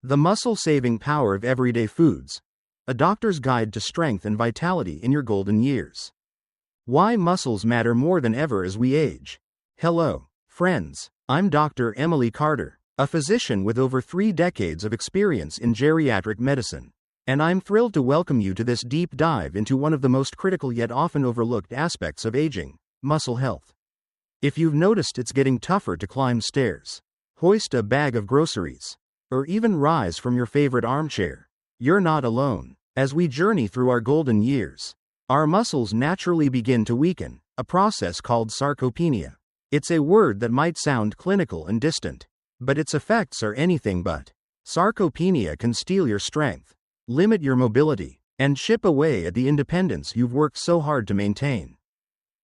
The muscle-saving power of everyday foods. A doctor's guide to strength and vitality in your golden years. Why muscles matter more than ever as we age. Hello, friends. I'm Dr. Emily Carter, a physician with over 3 decades of experience in geriatric medicine. And I'm thrilled to welcome you to this deep dive into one of the most critical yet often overlooked aspects of aging, muscle health. If you've noticed it's getting tougher to climb stairs, hoist a bag of groceries, or even rise from your favorite armchair, you're not alone. As we journey through our golden years, our muscles naturally begin to weaken, a process called sarcopenia. It's a word that might sound clinical and distant, but its effects are anything but. Sarcopenia can steal your strength, limit your mobility, and chip away at the independence you've worked so hard to maintain.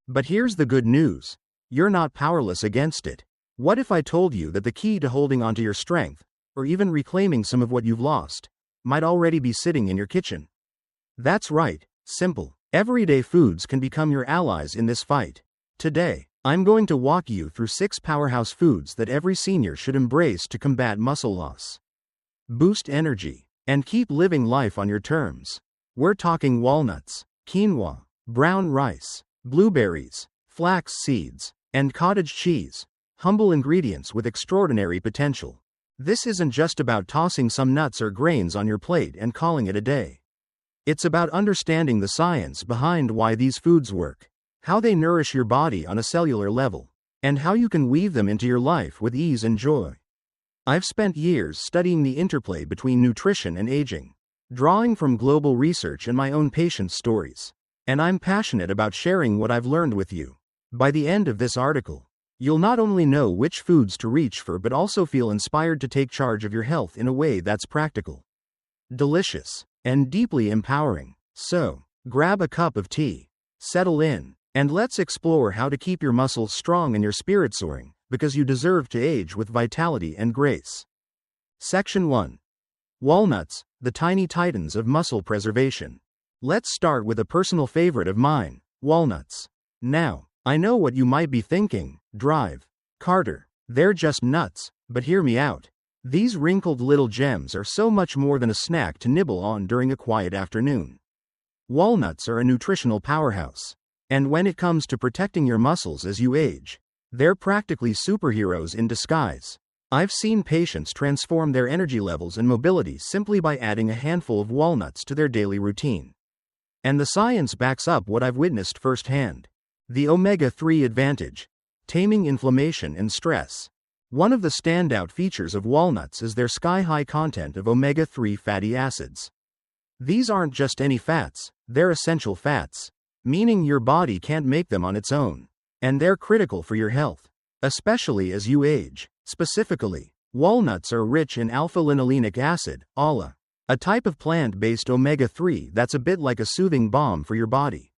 But here's the good news. You're not powerless against it. What if I told you that the key to holding onto your strength, or even reclaiming some of what you've lost, might already be sitting in your kitchen? That's right, simple. Everyday foods can become your allies in this fight. Today, I'm going to walk you through 6 powerhouse foods that every senior should embrace to combat muscle loss, boost energy, and keep living life on your terms. We're talking walnuts, quinoa, brown rice, blueberries, flax seeds, and cottage cheese, humble ingredients with extraordinary potential. This isn't just about tossing some nuts or grains on your plate and calling it a day. It's about understanding the science behind why these foods work, how they nourish your body on a cellular level, and how you can weave them into your life with ease and joy. I've spent years studying the interplay between nutrition and aging, drawing from global research and my own patients' stories, and I'm passionate about sharing what I've learned with you. By the end of this article, you'll not only know which foods to reach for but also feel inspired to take charge of your health in a way that's practical, delicious, and deeply empowering. So, grab a cup of tea, settle in, and let's explore how to keep your muscles strong and your spirit soaring, because you deserve to age with vitality and grace. Section 1. Walnuts, the tiny titans of muscle preservation. Let's start with a personal favorite of mine, walnuts. Now, I know what you might be thinking. Drive, Carter, they're just nuts, but hear me out. These wrinkled little gems are so much more than a snack to nibble on during a quiet afternoon. Walnuts are a nutritional powerhouse, and when it comes to protecting your muscles as you age, they're practically superheroes in disguise. I've seen patients transform their energy levels and mobility simply by adding a handful of walnuts to their daily routine. And the science backs up what I've witnessed firsthand. The omega-3 advantage. Taming inflammation and stress. One of the standout features of walnuts is their sky-high content of omega-3 fatty acids. These aren't just any fats, they're essential fats, meaning your body can't make them on its own. And they're critical for your health, especially as you age. Specifically, walnuts are rich in alpha-linolenic acid, ALA, a type of plant-based omega-3 that's a bit like a soothing balm for your body.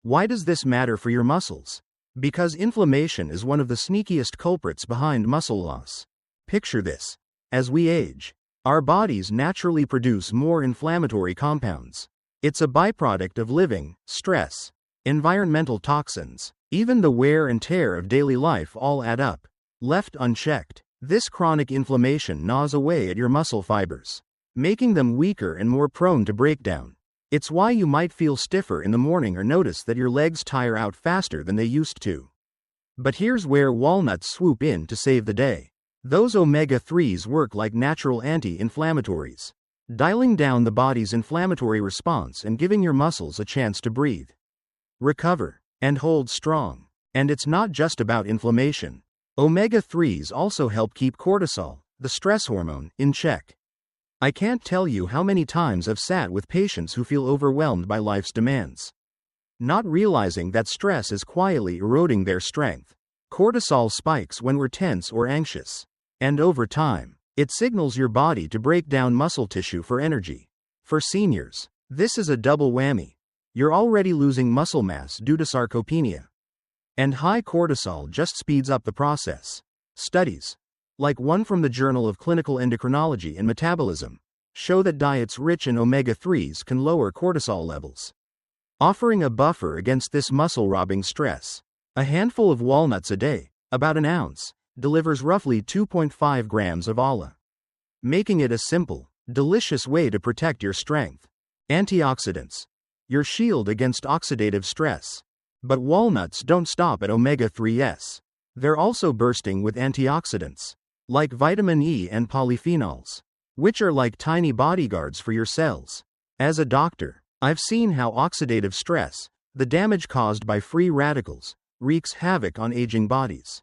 Why does this matter for your muscles? Because inflammation is one of the sneakiest culprits behind muscle loss. Picture this. As we age, our bodies naturally produce more inflammatory compounds. It's a byproduct of living, stress, environmental toxins, even the wear and tear of daily life all add up. Left unchecked, this chronic inflammation gnaws away at your muscle fibers, making them weaker and more prone to breakdown. It's why you might feel stiffer in the morning or notice that your legs tire out faster than they used to. But here's where walnuts swoop in to save the day. Those omega-3s work like natural anti-inflammatories, dialing down the body's inflammatory response and giving your muscles a chance to breathe, recover, and hold strong. And it's not just about inflammation. Omega-3s also help keep cortisol, the stress hormone, in check. I can't tell you how many times I've sat with patients who feel overwhelmed by life's demands, not realizing that stress is quietly eroding their strength. Cortisol spikes when we're tense or anxious, and over time, it signals your body to break down muscle tissue for energy. For seniors, this is a double whammy. You're already losing muscle mass due to sarcopenia, and high cortisol just speeds up the process. Studies, like one from the Journal of Clinical Endocrinology and Metabolism, show that diets rich in omega-3s can lower cortisol levels, offering a buffer against this muscle-robbing stress. A handful of walnuts a day, about an ounce, delivers roughly 2.5 grams of ALA. making it a simple, delicious way to protect your strength. Antioxidants. Your shield against oxidative stress. But walnuts don't stop at omega-3s. They're also bursting with antioxidants, like vitamin E and polyphenols, which are like tiny bodyguards for your cells. As a doctor, I've seen how oxidative stress, the damage caused by free radicals, wreaks havoc on aging bodies.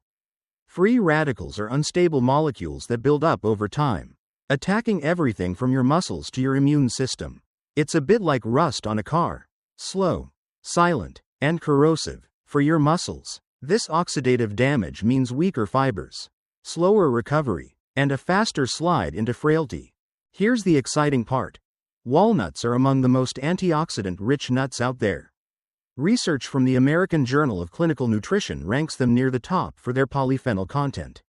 Free radicals are unstable molecules that build up over time, attacking everything from your muscles to your immune system. It's a bit like rust on a car. Slow, silent, and corrosive. For your muscles, this oxidative damage means weaker fibers, slower recovery, and a faster slide into frailty. Here's the exciting part. Walnuts are among the most antioxidant-rich nuts out there. Research from the American Journal of Clinical Nutrition ranks them near the top for their polyphenol content,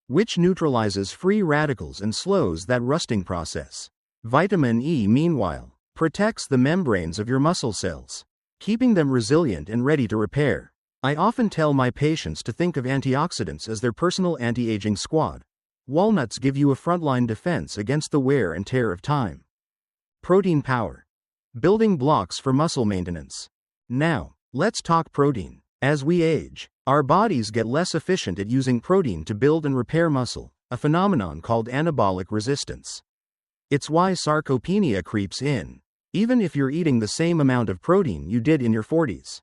which neutralizes free radicals and slows that rusting process. Vitamin E, meanwhile, protects the membranes of your muscle cells, keeping them resilient and ready to repair. I often tell my patients to think of antioxidants as their personal anti-aging squad. Walnuts give you a frontline defense against the wear and tear of time. Protein power. Building blocks for muscle maintenance. Now, let's talk protein. As we age, our bodies get less efficient at using protein to build and repair muscle, a phenomenon called anabolic resistance. It's why sarcopenia creeps in, even if you're eating the same amount of protein you did in your 40s.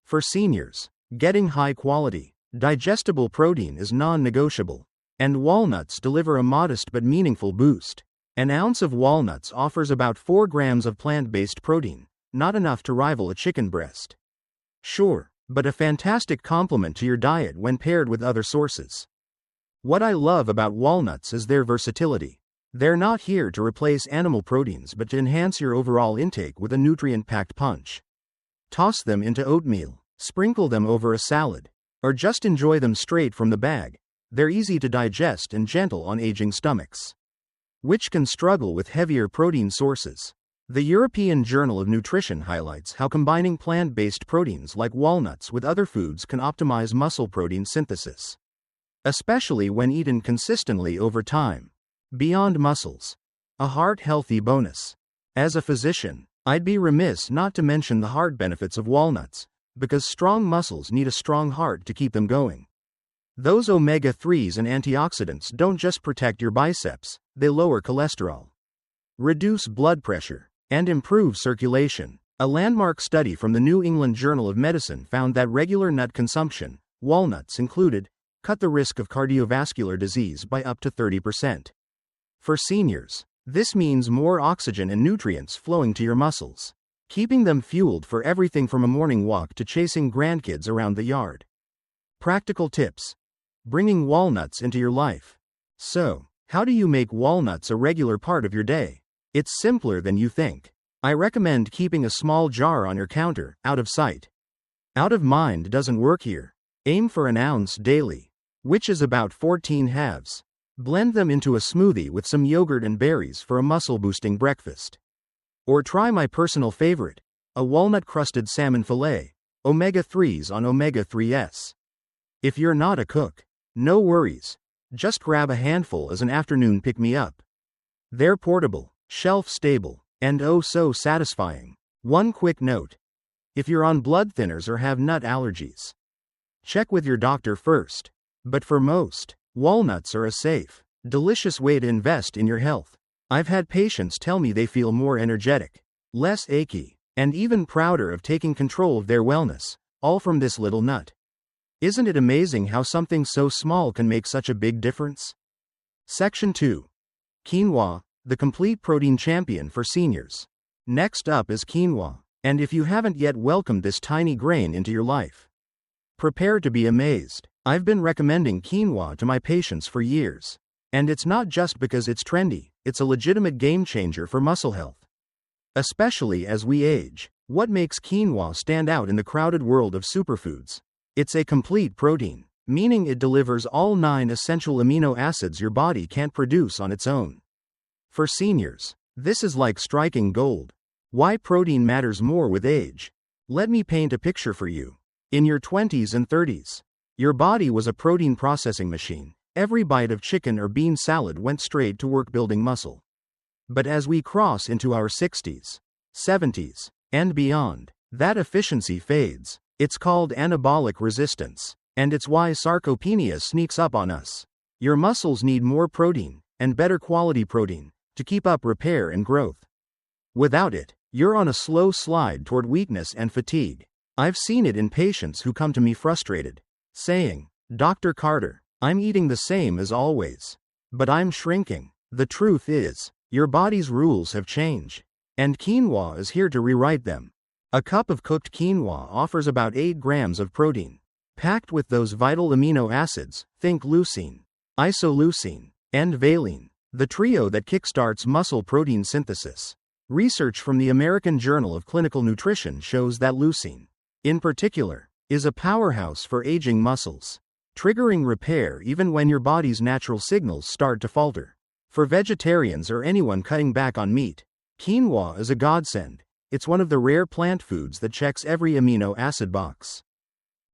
For seniors, getting high-quality, digestible protein is non-negotiable, and walnuts deliver a modest but meaningful boost. An ounce of walnuts offers about 4 grams of plant-based protein, not enough to rival a chicken breast. Sure, but a fantastic complement to your diet when paired with other sources. What I love about walnuts is their versatility. They're not here to replace animal proteins but to enhance your overall intake with a nutrient-packed punch. Toss them into oatmeal, sprinkle them over a salad, or just enjoy them straight from the bag. They're easy to digest and gentle on aging stomachs, which can struggle with heavier protein sources. The European Journal of Nutrition highlights how combining plant-based proteins like walnuts with other foods can optimize muscle protein synthesis, especially when eaten consistently over time. Beyond muscles, a heart-healthy bonus. As a physician, I'd be remiss not to mention the heart benefits of walnuts, because strong muscles need a strong heart to keep them going. Those omega-3s and antioxidants don't just protect your biceps, they lower cholesterol, reduce blood pressure, and improve circulation. A landmark study from the New England Journal of Medicine found that regular nut consumption, walnuts included, cut the risk of cardiovascular disease by up to 30%. For seniors, this means more oxygen and nutrients flowing to your muscles, keeping them fueled for everything from a morning walk to chasing grandkids around the yard. Practical tips. Bringing walnuts into your life. So, how do you make walnuts a regular part of your day? It's simpler than you think. I recommend keeping a small jar on your counter, out of sight. Out of mind doesn't work here. Aim for an ounce daily, which is about 14 halves. Blend them into a smoothie with some yogurt and berries for a muscle-boosting breakfast. Or try my personal favorite, a walnut-crusted salmon fillet, omega-3s on omega-3s. If you're not a cook, no worries. Just grab a handful as an afternoon pick-me-up. They're portable, shelf-stable, and oh so satisfying. One quick note. If you're on blood thinners or have nut allergies, check with your doctor first. But for most, walnuts are a safe, delicious way to invest in your health. I've had patients tell me they feel more energetic, less achy, and even prouder of taking control of their wellness, all from this little nut. Isn't it amazing how something so small can make such a big difference? Section 2. Quinoa, the complete protein champion for seniors. Next up is quinoa, and if you haven't yet welcomed this tiny grain into your life, prepare to be amazed. I've been recommending quinoa to my patients for years. And it's not just because it's trendy, it's a legitimate game changer for muscle health. Especially as we age, what makes quinoa stand out in the crowded world of superfoods? It's a complete protein, meaning it delivers all 9 essential amino acids your body can't produce on its own. For seniors, this is like striking gold. Why protein matters more with age? Let me paint a picture for you. In your 20s and 30s, your body was a protein processing machine, Every bite of chicken or bean salad went straight to work building muscle. But as we cross into our 60s, 70s, and beyond, that efficiency fades. It's called anabolic resistance, and it's why sarcopenia sneaks up on us. Your muscles need more protein, and better quality protein, to keep up repair and growth. Without it, you're on a slow slide toward weakness and fatigue. I've seen it in patients who come to me frustrated, saying, "Dr. Carter, I'm eating the same as always, but I'm shrinking." The truth is, your body's rules have changed, and quinoa is here to rewrite them. A cup of cooked quinoa offers about 8 grams of protein, packed with those vital amino acids, think leucine, isoleucine, and valine, the trio that kickstarts muscle protein synthesis. Research from the American Journal of Clinical Nutrition shows that leucine, in particular, is a powerhouse for aging muscles, triggering repair even when your body's natural signals start to falter. For vegetarians or anyone cutting back on meat, quinoa is a godsend. It's one of the rare plant foods that checks every amino acid box.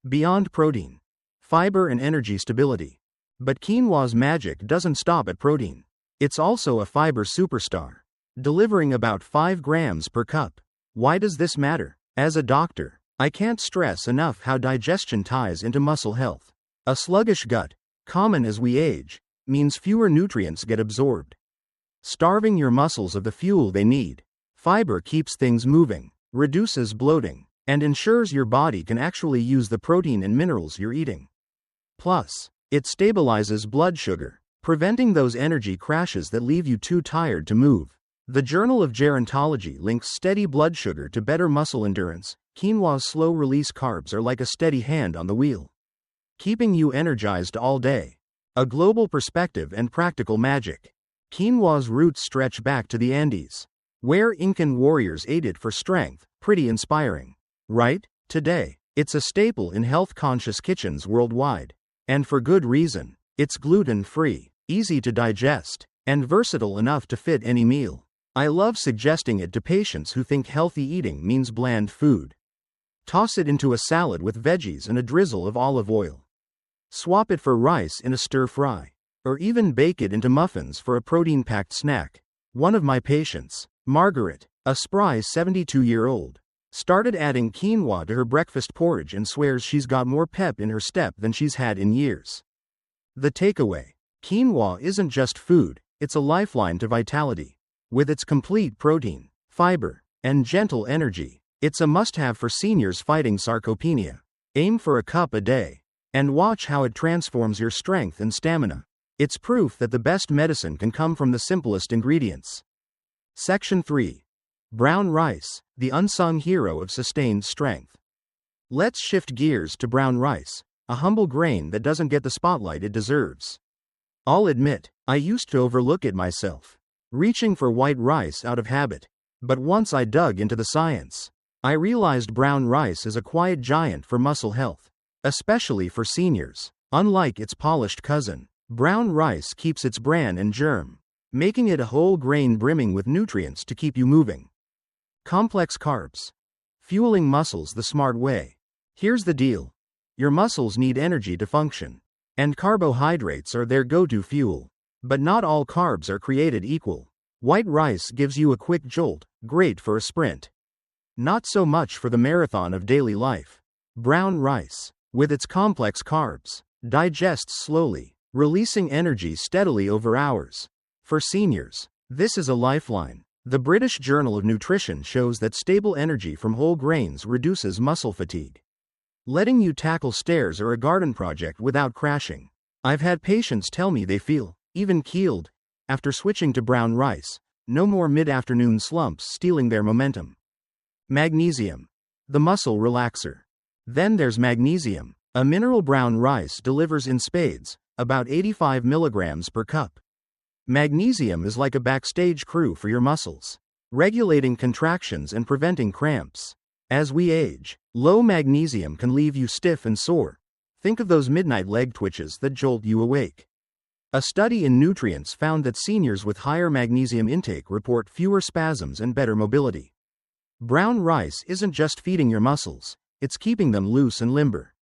Beyond protein, fiber and energy stability. But quinoa's magic doesn't stop at protein. It's also a fiber superstar, delivering about 5 grams per cup. Why does this matter? As a doctor, I can't stress enough how digestion ties into muscle health. A sluggish gut, common as we age, means fewer nutrients get absorbed, starving your muscles of the fuel they need. Fiber keeps things moving, reduces bloating, and ensures your body can actually use the protein and minerals you're eating. Plus, it stabilizes blood sugar, preventing those energy crashes that leave you too tired to move. The Journal of Gerontology links steady blood sugar to better muscle endurance. Quinoa's slow-release carbs are like a steady hand on the wheel, keeping you energized all day. A global perspective and practical magic. Quinoa's roots stretch back to the Andes, where Incan warriors ate it for strength. Pretty inspiring, right? Today, it's a staple in health-conscious kitchens worldwide. And for good reason. It's gluten-free, easy to digest, and versatile enough to fit any meal. I love suggesting it to patients who think healthy eating means bland food. Toss it into a salad with veggies and a drizzle of olive oil. Swap it for rice in a stir-fry, or even bake it into muffins for a protein-packed snack. One of my patients, Margaret, a spry 72-year-old, started adding quinoa to her breakfast porridge and swears she's got more pep in her step than she's had in years. The takeaway: quinoa isn't just food, it's a lifeline to vitality. With its complete protein, fiber, and gentle energy, it's a must-have for seniors fighting sarcopenia. Aim for a cup a day, and watch how it transforms your strength and stamina. It's proof that the best medicine can come from the simplest ingredients. Section 3. Brown rice, the unsung hero of sustained strength. Let's shift gears to brown rice, a humble grain that doesn't get the spotlight it deserves. I'll admit, I used to overlook it myself, reaching for white rice out of habit. But once I dug into the science, I realized brown rice is a quiet giant for muscle health, especially for seniors. Unlike its polished cousin, brown rice keeps its bran and germ, making it a whole grain brimming with nutrients to keep you moving. Complex carbs. Fueling muscles the smart way. Here's the deal. Your muscles need energy to function, and carbohydrates are their go-to fuel. But not all carbs are created equal. White rice gives you a quick jolt, great for a sprint. Not so much for the marathon of daily life. Brown rice, with its complex carbs, digests slowly, releasing energy steadily over hours. For seniors, this is a lifeline. The British Journal of Nutrition shows that stable energy from whole grains reduces muscle fatigue, letting you tackle stairs or a garden project without crashing. I've had patients tell me they feel even-keeled after switching to brown rice. No more mid-afternoon slumps stealing their momentum. Magnesium, the muscle relaxer. Then there's magnesium. A mineral brown rice delivers in spades, about 85 milligrams per cup. Magnesium is like a backstage crew for your muscles, regulating contractions and preventing cramps. As we age, low magnesium can leave you stiff and sore. Think of those midnight leg twitches that jolt you awake. A study in Nutrients found that seniors with higher magnesium intake report fewer spasms and better mobility. Brown rice isn't just feeding your muscles, it's keeping them loose and limber.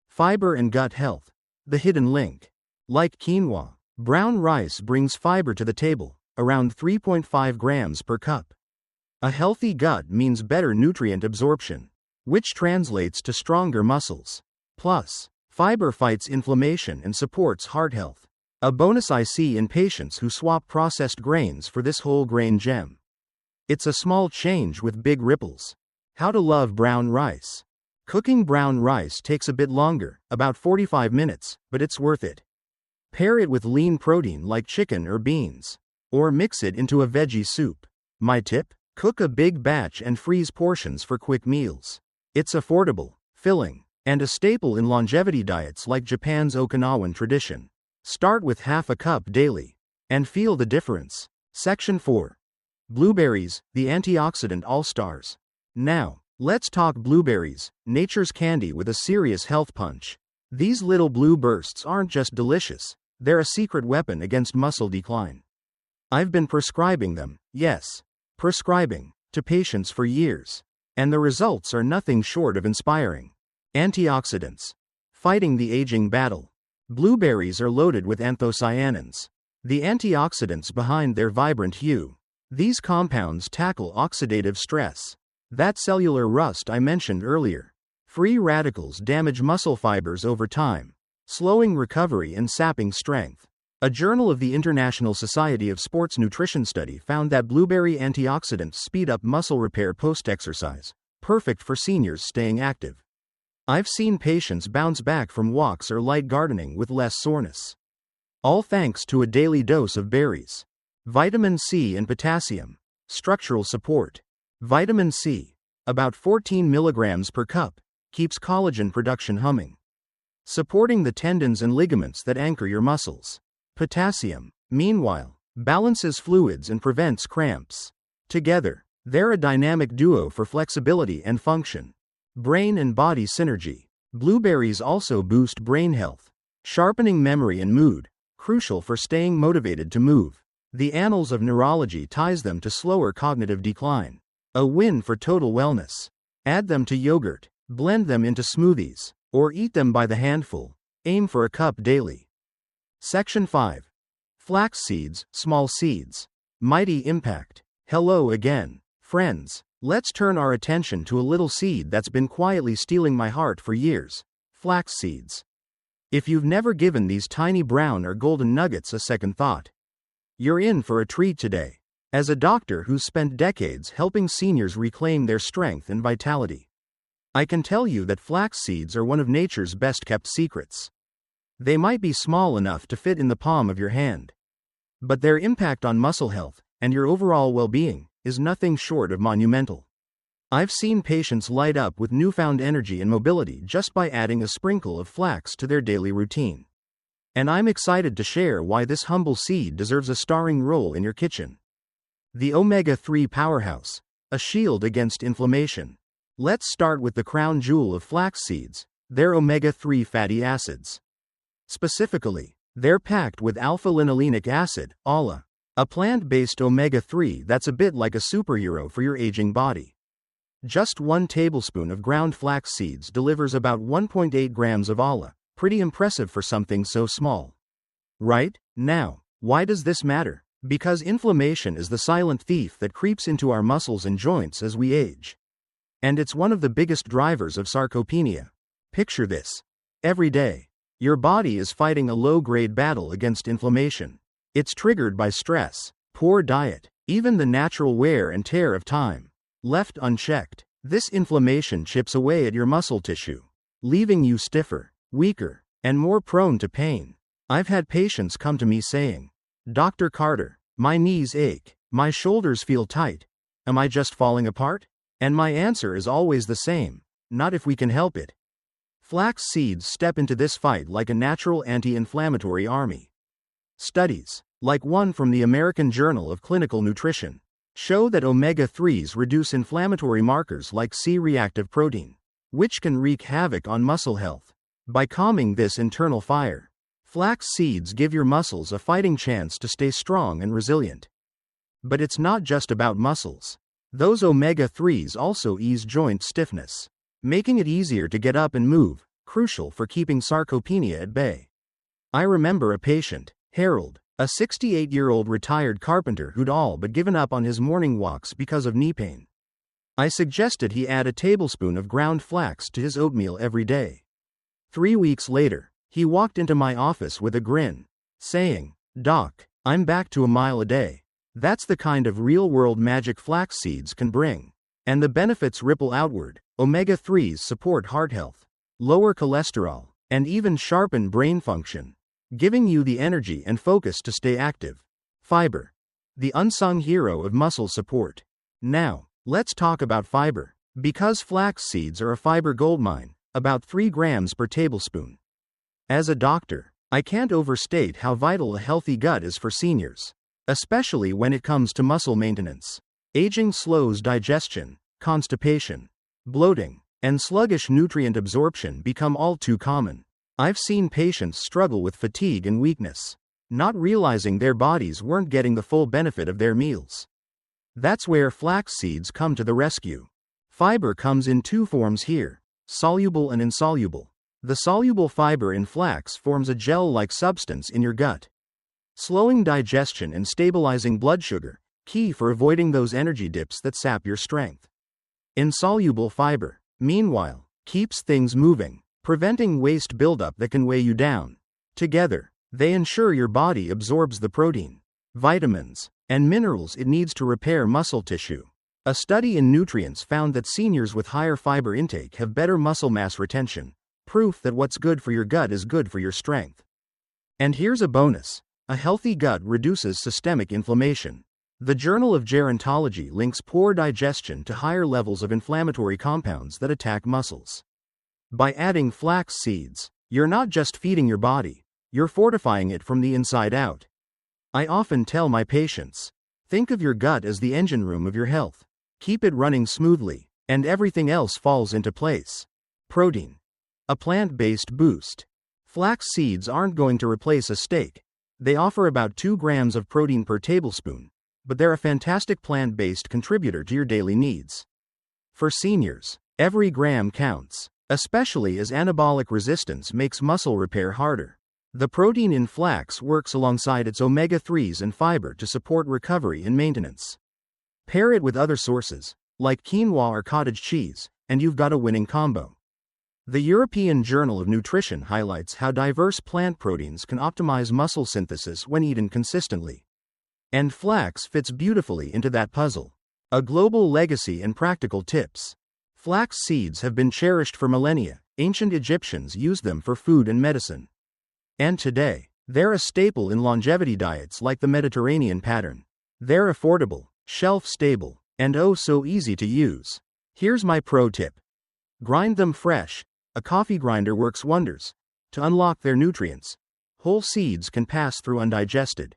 Fiber and gut health. The hidden link. Like quinoa, brown rice brings fiber to the table, around 3.5 grams per cup. A healthy gut means better nutrient absorption, which translates to stronger muscles. Plus, fiber fights inflammation and supports heart health. A bonus I see in patients who swap processed grains for this whole grain gem. It's a small change with big ripples. How to love brown rice. Cooking brown rice takes a bit longer, about 45 minutes, but it's worth it. Pair it with lean protein like chicken or beans. Or mix it into a veggie soup. My tip? Cook a big batch and freeze portions for quick meals. It's affordable, filling, and a staple in longevity diets like Japan's Okinawan tradition. Start with half a cup daily, and feel the difference. Section 4. Blueberries, the antioxidant all-stars. Now, let's talk blueberries, nature's candy with a serious health punch. These little blue bursts aren't just delicious, they're a secret weapon against muscle decline. I've been prescribing them, yes, prescribing, to patients for years. And the results are nothing short of inspiring. Antioxidants. Fighting the aging battle. Blueberries are loaded with anthocyanins, the antioxidants behind their vibrant hue. These compounds tackle oxidative stress, that cellular rust I mentioned earlier. Free radicals damage muscle fibers over time, slowing recovery and sapping strength. A Journal of the International Society of Sports Nutrition study found that blueberry antioxidants speed up muscle repair post-exercise, perfect for seniors staying active. I've seen patients bounce back from walks or light gardening with less soreness. All thanks to a daily dose of berries. Vitamin C and potassium. Structural support. Vitamin C, about 14 milligrams per cup, keeps collagen production humming, supporting the tendons and ligaments that anchor your muscles. Potassium, meanwhile, balances fluids and prevents cramps. Together, they're a dynamic duo for flexibility and function. Brain and body synergy. Blueberries also boost brain health, sharpening memory and mood, crucial for staying motivated to move. The annals of neurology ties them to slower cognitive decline. A win for total wellness. Add them to yogurt, blend them into smoothies, or eat them by the handful. Aim for a cup daily. Section 5. Flax seeds, small seeds. Mighty impact. Hello again, friends. Let's turn our attention to a little seed that's been quietly stealing my heart for years. Flax seeds. If you've never given these tiny brown or golden nuggets a second thought, you're in for a treat today. As a doctor who's spent decades helping seniors reclaim their strength and vitality, I can tell you that flax seeds are one of nature's best-kept secrets. They might be small enough to fit in the palm of your hand, but their impact on muscle health and your overall well-being is nothing short of monumental. I've seen patients light up with newfound energy and mobility just by adding a sprinkle of flax to their daily routine. And I'm excited to share why this humble seed deserves a starring role in your kitchen. The omega-3 powerhouse, a shield against inflammation. Let's start with the crown jewel of flax seeds, their omega-3 fatty acids. Specifically, they're packed with alpha-linolenic acid, ALA, a plant-based omega-3 that's a bit like a superhero for your aging body. Just 1 tablespoon of ground flax seeds delivers about 1.8 grams of ALA, pretty impressive for something so small. Right? Now, why does this matter? Because inflammation is the silent thief that creeps into our muscles and joints as we age. And it's one of the biggest drivers of sarcopenia. Picture this. Every day, your body is fighting a low-grade battle against inflammation. It's triggered by stress, poor diet, even the natural wear and tear of time. Left unchecked, this inflammation chips away at your muscle tissue, leaving you stiffer, weaker, and more prone to pain. I've had patients come to me saying, "Dr. Carter, my knees ache, my shoulders feel tight. Am I just falling apart?" And my answer is always the same: not if we can help it. Flax seeds step into this fight like a natural anti-inflammatory army. Studies, like one from the American Journal of Clinical Nutrition, show that omega-3s reduce inflammatory markers like C-reactive protein, which can wreak havoc on muscle health. By calming this internal fire, flax seeds give your muscles a fighting chance to stay strong and resilient. But it's not just about muscles. Those omega-3s also ease joint stiffness, making it easier to get up and move, crucial for keeping sarcopenia at bay. I remember a patient, Harold, a 68-year-old retired carpenter who'd all but given up on his morning walks because of knee pain. I suggested he add a tablespoon of ground flax to his oatmeal every day. 3 weeks later, he walked into my office with a grin, saying, "Doc, I'm back to a mile a day." That's the kind of real-world magic flax seeds can bring. And the benefits ripple outward. Omega-3s support heart health, lower cholesterol, and even sharpen brain function, giving you the energy and focus to stay active. Fiber, the unsung hero of muscle support. Now, let's talk about fiber. Because flax seeds are a fiber goldmine, about 3 grams per tablespoon. As a doctor, I can't overstate how vital a healthy gut is for seniors, especially when it comes to muscle maintenance. Aging slows digestion, constipation, bloating, and sluggish nutrient absorption become all too common. I've seen patients struggle with fatigue and weakness, not realizing their bodies weren't getting the full benefit of their meals. That's where flax seeds come to the rescue. Fiber comes in 2 forms here, soluble and insoluble. The soluble fiber in flax forms a gel-like substance in your gut, slowing digestion and stabilizing blood sugar, key for avoiding those energy dips that sap your strength. Insoluble fiber, meanwhile, keeps things moving, preventing waste buildup that can weigh you down. Together, they ensure your body absorbs the protein, vitamins, and minerals it needs to repair muscle tissue. A study in Nutrients found that seniors with higher fiber intake have better muscle mass retention, proof that what's good for your gut is good for your strength. And here's a bonus. A healthy gut reduces systemic inflammation. The Journal of Gerontology links poor digestion to higher levels of inflammatory compounds that attack muscles. By adding flax seeds, you're not just feeding your body, you're fortifying it from the inside out. I often tell my patients, think of your gut as the engine room of your health. Keep it running smoothly, and everything else falls into place. Protein, a plant-based boost. Flax seeds aren't going to replace a steak. They offer about 2 grams of protein per tablespoon, but they're a fantastic plant-based contributor to your daily needs. For seniors, every gram counts, especially as anabolic resistance makes muscle repair harder. The protein in flax works alongside its omega-3s and fiber to support recovery and maintenance. Pair it with other sources, like quinoa or cottage cheese, and you've got a winning combo. The European Journal of Nutrition highlights how diverse plant proteins can optimize muscle synthesis when eaten consistently. And flax fits beautifully into that puzzle. A global legacy and practical tips. Flax seeds have been cherished for millennia. Ancient Egyptians used them for food and medicine. And today, they're a staple in longevity diets like the Mediterranean pattern. They're affordable, shelf-stable, and oh so easy to use. Here's my pro tip. Grind them fresh. A coffee grinder works wonders. To unlock their nutrients, whole seeds can pass through undigested.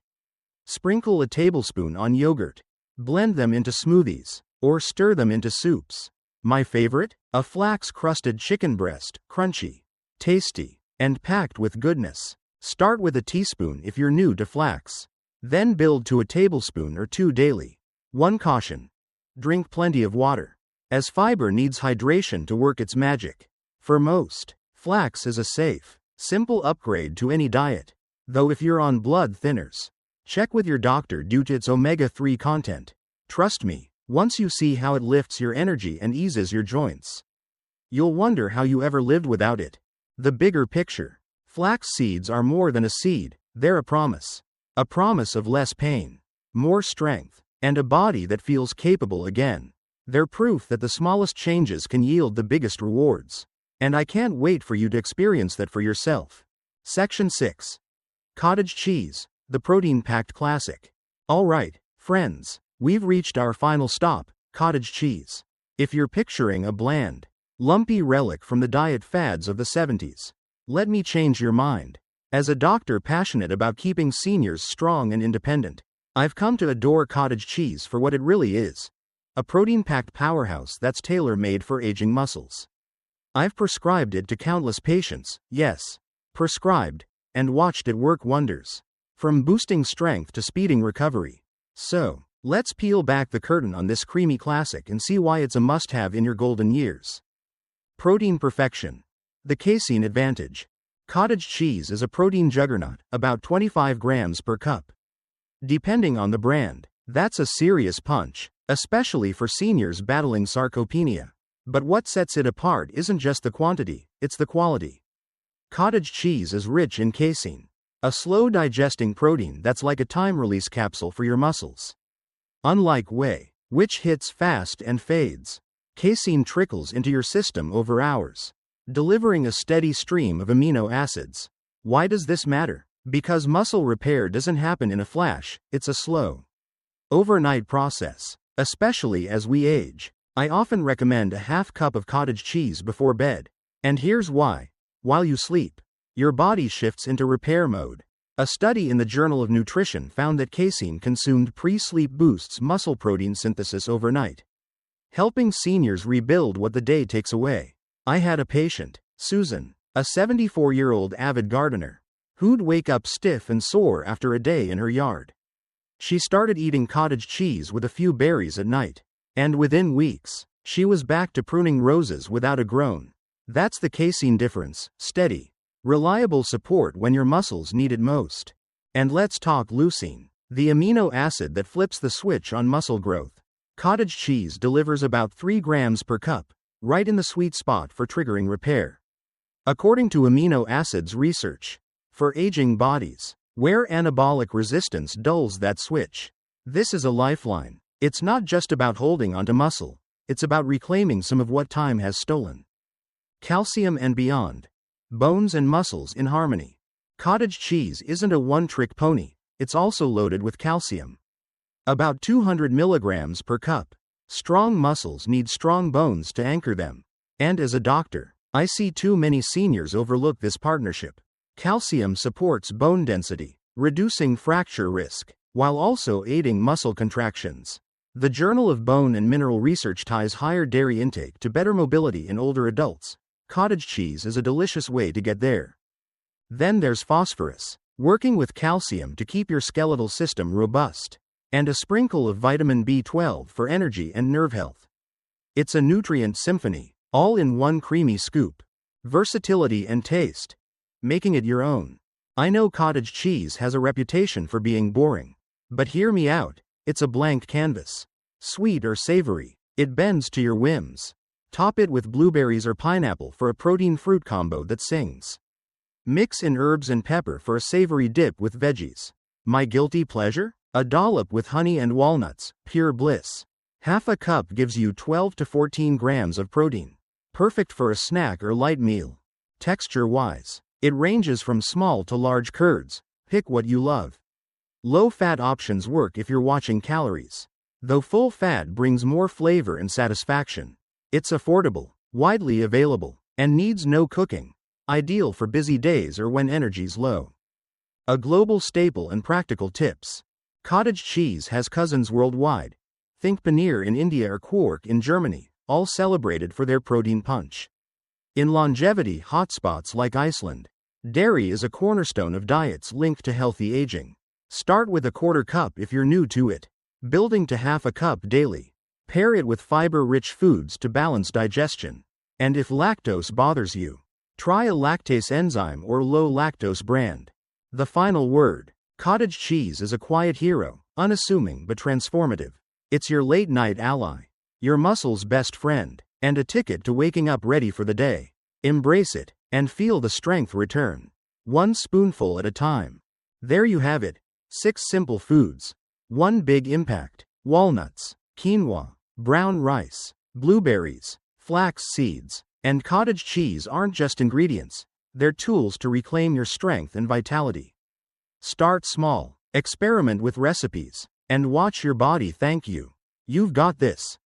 Sprinkle a tablespoon on yogurt. Blend them into smoothies, or stir them into soups. My favorite? A flax-crusted chicken breast, crunchy, tasty, and packed with goodness. Start with a teaspoon if you're new to flax. Then build to a tablespoon or 2 daily. One caution. Drink plenty of water, as fiber needs hydration to work its magic. For most, flax is a safe, simple upgrade to any diet. Though if you're on blood thinners, check with your doctor due to its omega-3 content. Trust me, once you see how it lifts your energy and eases your joints, you'll wonder how you ever lived without it. The bigger picture. Flax seeds are more than a seed, they're a promise. A promise of less pain, more strength, and a body that feels capable again. They're proof that the smallest changes can yield the biggest rewards. And I can't wait for you to experience that for yourself. Section 6. Cottage cheese, the protein-packed classic. Alright, friends, we've reached our final stop, cottage cheese. If you're picturing a bland, lumpy relic from the diet fads of the 70s, let me change your mind. As a doctor passionate about keeping seniors strong and independent, I've come to adore cottage cheese for what it really is. A protein-packed powerhouse that's tailor-made for aging muscles. I've prescribed it to countless patients, yes, prescribed, and watched it work wonders. From boosting strength to speeding recovery. So, let's peel back the curtain on this creamy classic and see why it's a must-have in your golden years. Protein perfection. The casein advantage. Cottage cheese is a protein juggernaut, about 25 grams per cup. Depending on the brand, that's a serious punch, especially for seniors battling sarcopenia. But what sets it apart isn't just the quantity, it's the quality. Cottage cheese is rich in casein, a slow-digesting protein that's like a time-release capsule for your muscles. Unlike whey, which hits fast and fades, casein trickles into your system over hours, delivering a steady stream of amino acids. Why does this matter? Because muscle repair doesn't happen in a flash, it's a slow, overnight process. Especially as we age, I often recommend a half cup of cottage cheese before bed. And here's why. While you sleep, your body shifts into repair mode. A study in the Journal of Nutrition found that casein consumed pre-sleep boosts muscle protein synthesis overnight, helping seniors rebuild what the day takes away. I had a patient, Susan, a 74-year-old avid gardener, who'd wake up stiff and sore after a day in her yard. She started eating cottage cheese with a few berries at night, and within weeks, she was back to pruning roses without a groan. That's the casein difference: steady, reliable support when your muscles need it most. And let's talk leucine, the amino acid that flips the switch on muscle growth. Cottage cheese delivers about 3 grams per cup, right in the sweet spot for triggering repair. According to amino acids research, for aging bodies, where anabolic resistance dulls that switch, this is a lifeline. It's not just about holding onto muscle, it's about reclaiming some of what time has stolen. Calcium and beyond. Bones and muscles in harmony. Cottage cheese isn't a one-trick pony, it's also loaded with calcium. About 200 milligrams per cup. Strong muscles need strong bones to anchor them. And as a doctor, I see too many seniors overlook this partnership. Calcium supports bone density, reducing fracture risk, while also aiding muscle contractions. The Journal of Bone and Mineral Research ties higher dairy intake to better mobility in older adults. Cottage cheese is a delicious way to get there. Then there's phosphorus, working with calcium to keep your skeletal system robust, and a sprinkle of vitamin B12 for energy and nerve health. It's a nutrient symphony, all in one creamy scoop. Versatility and taste, making it your own. I know cottage cheese has a reputation for being boring, but hear me out, it's a blank canvas. Sweet or savory, it bends to your whims. Top it with blueberries or pineapple for a protein-fruit combo that sings. Mix in herbs and pepper for a savory dip with veggies. My guilty pleasure? A dollop with honey and walnuts, pure bliss. Half a cup gives you 12 to 14 grams of protein. Perfect for a snack or light meal. Texture-wise, it ranges from small to large curds. Pick what you love. Low-fat options work if you're watching calories, though full fat brings more flavor and satisfaction. It's affordable, widely available, and needs no cooking. Ideal for busy days or when energy's low. A global staple and practical tips. Cottage cheese has cousins worldwide. Think paneer in India or quark in Germany, all celebrated for their protein punch. In longevity hotspots like Iceland, dairy is a cornerstone of diets linked to healthy aging. Start with a quarter cup if you're new to it, building to half a cup daily. Pair it with fiber-rich foods to balance digestion. And if lactose bothers you, try a lactase enzyme or low-lactose brand. The final word. Cottage cheese is a quiet hero, unassuming but transformative. It's your late-night ally, your muscle's best friend, and a ticket to waking up ready for the day. Embrace it, and feel the strength return. One spoonful at a time. There you have it. 6 simple foods. One big impact. Walnuts, quinoa, brown rice, blueberries, flax seeds, and cottage cheese aren't just ingredients, they're tools to reclaim your strength and vitality. Start small, experiment with recipes, and watch your body thank you. You've got this.